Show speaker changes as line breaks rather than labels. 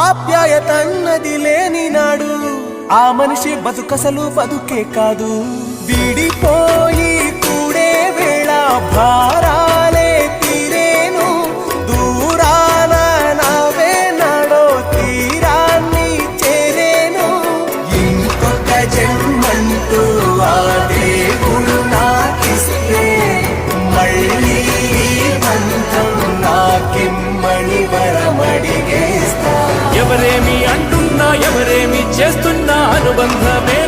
ఆప్యాయతన్నది లేని నాడు ఆ మనిషి బతుకసలు బతుకే కాదు. విడిపోయి కూడే వేళ భారాలే తీరేను, దూరాన నవే నాడో తీరాన్ని చేరేను. ఇంకొక జన్మంటూ ఆ దేవుడు నాకిస్తే మళ్ళీ బంధం నాకిమ్మని వరమడిగేస్తా.
ఎవరేమి అంటున్నా ఎవరేమి చేస్తున్నా అనుబంధమే